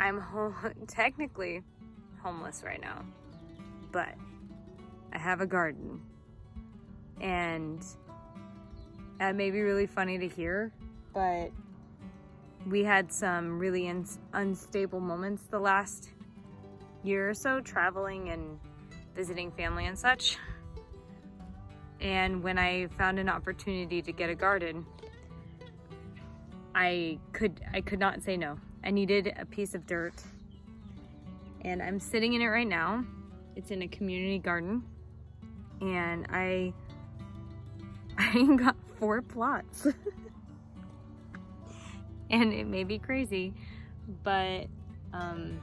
I'm technically homeless right now, but I have a garden, and that may be really funny to hear, but we had some really unstable moments the last year or so, traveling and visiting family and such. And when I found an opportunity to get a garden, I could not say no. I needed a piece of dirt, and I'm sitting in it right now. It's in a community garden, and I got 4 plots. And it may be crazy, but I'm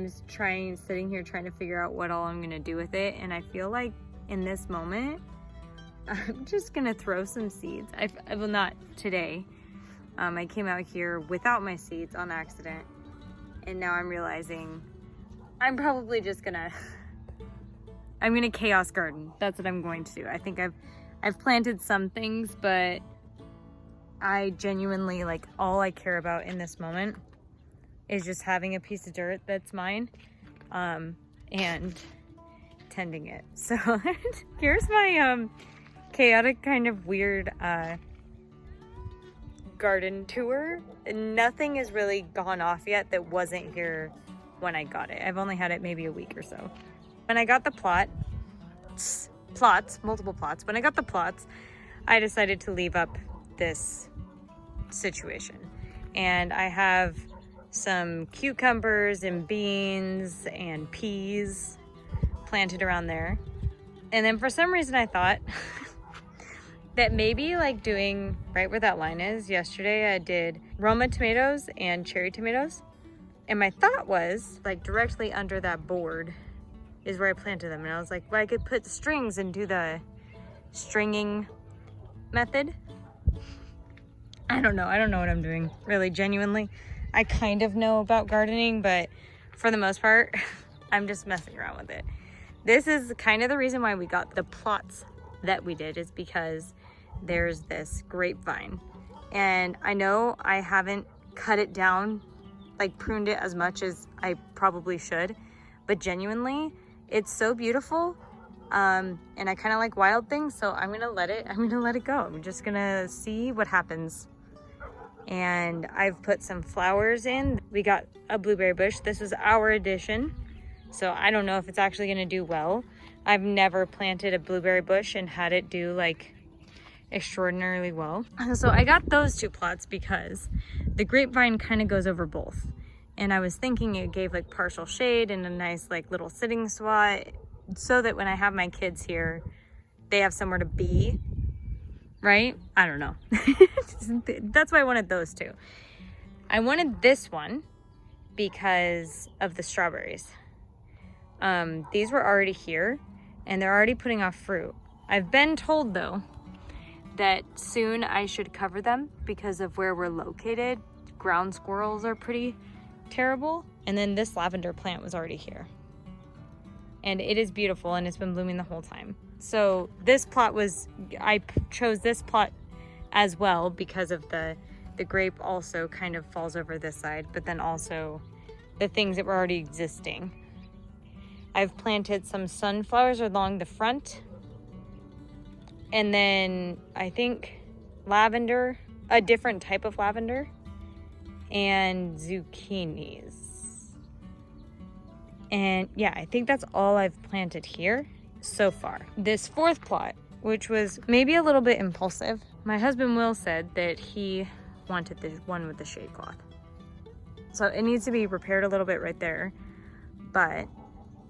sitting here trying to figure out what all I'm gonna do with it, and I feel like in this moment I'm just gonna throw some seeds. I will not today. I came out here without my seeds on accident, and now I'm realizing I'm probably just gonna chaos garden. That's what I'm going to do. I think I've planted some things, but I genuinely, like, all I care about in this moment is just having a piece of dirt that's mine, and tending it. So here's my chaotic, kind of weird garden tour. Nothing has really gone off yet that wasn't here when I got it. I've only had it maybe a week or so. When I got the multiple plots, when I got the plots, I decided to leave up this situation. And I have some cucumbers and beans and peas planted around there. And then for some reason I thought that maybe, like, doing right where that line is, yesterday I did Roma tomatoes and cherry tomatoes. And my thought was, like, directly under that board is where I planted them. And I was like, well, I could put strings and do the stringing method. I don't know what I'm doing, really, genuinely. I kind of know about gardening, but for the most part, I'm just messing around with it. This is kind of the reason why we got the plots that we did, is because there's this grapevine. And I know I haven't cut it down, like pruned it as much as I probably should, but genuinely, it's so beautiful. And I kind of like wild things, so I'm gonna let it go. I'm just gonna see what happens. And I've put some flowers in. We got a blueberry bush. This is our addition, so I don't know if it's actually gonna do well. I've never planted a blueberry bush and had it do, like, extraordinarily well. So I got those 2 plots because the grapevine kind of goes over both. And I was thinking it gave, like, partial shade and a nice, like, little sitting spot, so that when I have my kids here, they have somewhere to be, right? I don't know. That's why I wanted those 2. I wanted this one because of the strawberries. These were already here, and they're already putting off fruit. I've been told, though, that soon I should cover them because of where we're located. Ground squirrels are pretty terrible. And then this lavender plant was already here. And it is beautiful, and it's been blooming the whole time. So this plot I chose this plot as well because of the grape also kind of falls over this side, but then also the things that were already existing. I've planted some sunflowers along the front, and then I think lavender, a different type of lavender, and zucchinis. And yeah, I think that's all I've planted here so far. This 4th plot, which was maybe a little bit impulsive, my husband Will said that he wanted the one with the shade cloth. So it needs to be repaired a little bit right there. But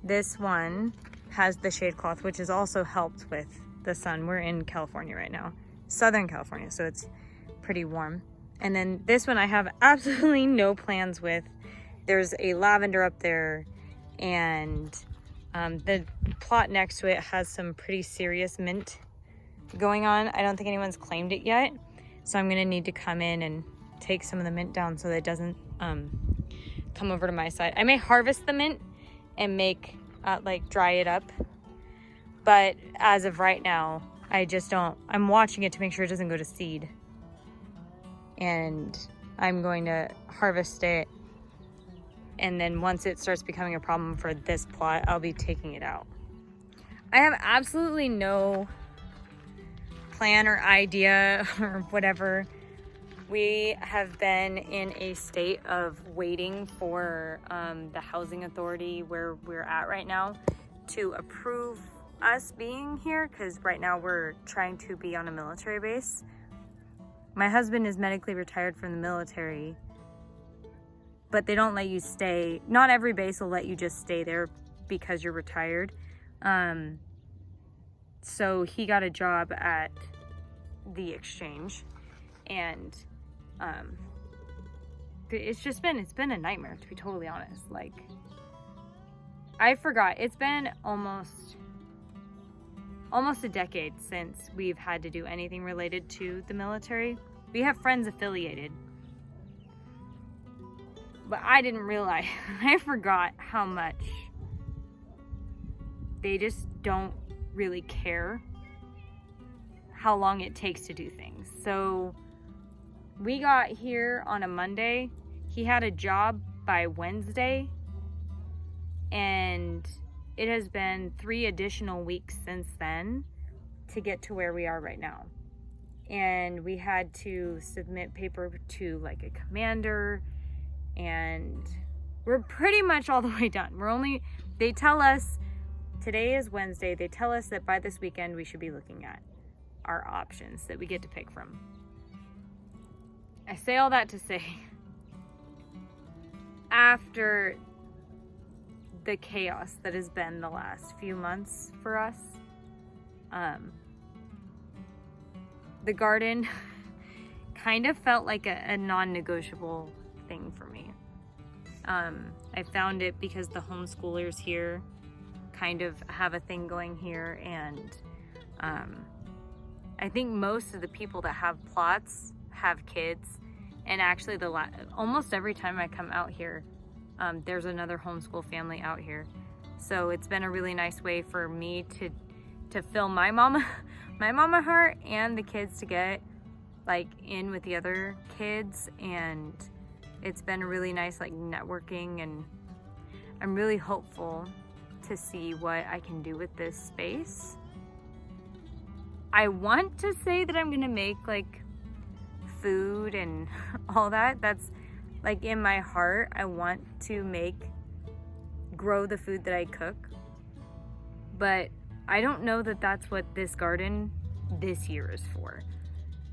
this one has the shade cloth, which has also helped with the sun. We're in California right now, Southern California, so it's pretty warm. And then this one I have absolutely no plans with. There's a lavender up there, and the plot next to it has some pretty serious mint going on. I don't think anyone's claimed it yet, so I'm gonna need to come in and take some of the mint down so that it doesn't come over to my side. I may harvest the mint and make like dry it up, but as of right now, I just don't. I'm watching it to make sure it doesn't go to seed, and I'm going to harvest it And then once it starts becoming a problem for this plot, I'll be taking it out. I have absolutely no plan or idea or whatever. We have been in a state of waiting for the housing authority where we're at right now to approve us being here, because right now we're trying to be on a military base. My husband is medically retired from the military, but they don't let you stay. Not every base will let you just stay there because you're retired. So he got a job at the exchange, and it's been a nightmare, to be totally honest. Like, I forgot, it's been almost a decade since we've had to do anything related to the military. We have friends affiliated, but I didn't realize, I forgot how much they just don't really care how long it takes to do things. So we got here on a Monday. He had a job by Wednesday, and it has been 3 additional weeks since then to get to where we are right now. And we had to submit paper to like a commander, and we're pretty much all the way done. They tell us, today is Wednesday, they tell us that by this weekend we should be looking at our options that we get to pick from. I say all that to say, after the chaos that has been the last few months for us, the garden kind of felt like a non-negotiable thing for me. I found it because the homeschoolers here kind of have a thing going here, and I think most of the people that have plots have kids, and actually almost every time I come out here, there's another homeschool family out here. So it's been a really nice way for me to fill my mama heart and the kids to get like in with the other kids, and it's been a really nice like networking, and I'm really hopeful to see what I can do with this space. I want to say that I'm gonna make like food and all that. That's like in my heart. I want to grow the food that I cook, but I don't know that that's what this garden this year is for.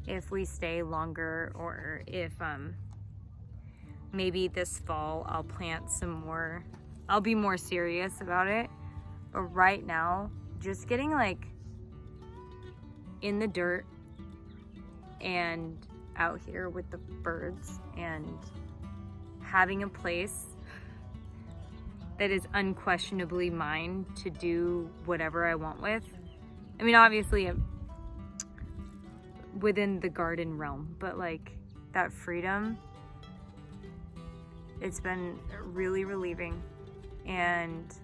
If we stay longer, or if maybe this fall I'll plant some more, I'll be more serious about it. But right now, just getting like in the dirt and out here with the birds and having a place that is unquestionably mine to do whatever I want with. I mean, obviously within the garden realm, but like that freedom, it's been really relieving. And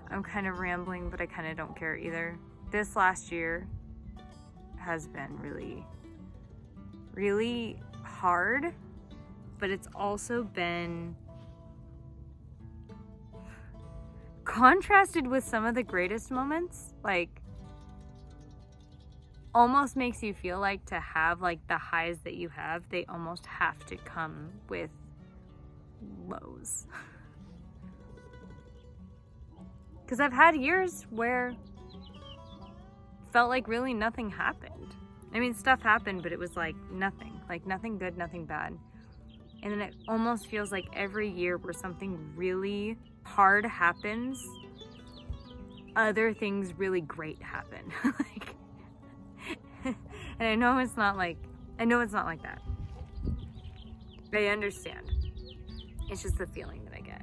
I'm kind of rambling, but I kind of don't care either. This last year has been really, really hard, but it's also been contrasted with some of the greatest moments. Like, almost makes you feel like to have like the highs that you have, they almost have to come with lows. Because I've had years where felt like really nothing happened. I mean, stuff happened, but it was like nothing good, nothing bad. And then it almost feels like every year where something really hard happens, other things really great happen. Like, and I know it's not like that. I understand. It's just the feeling that I get.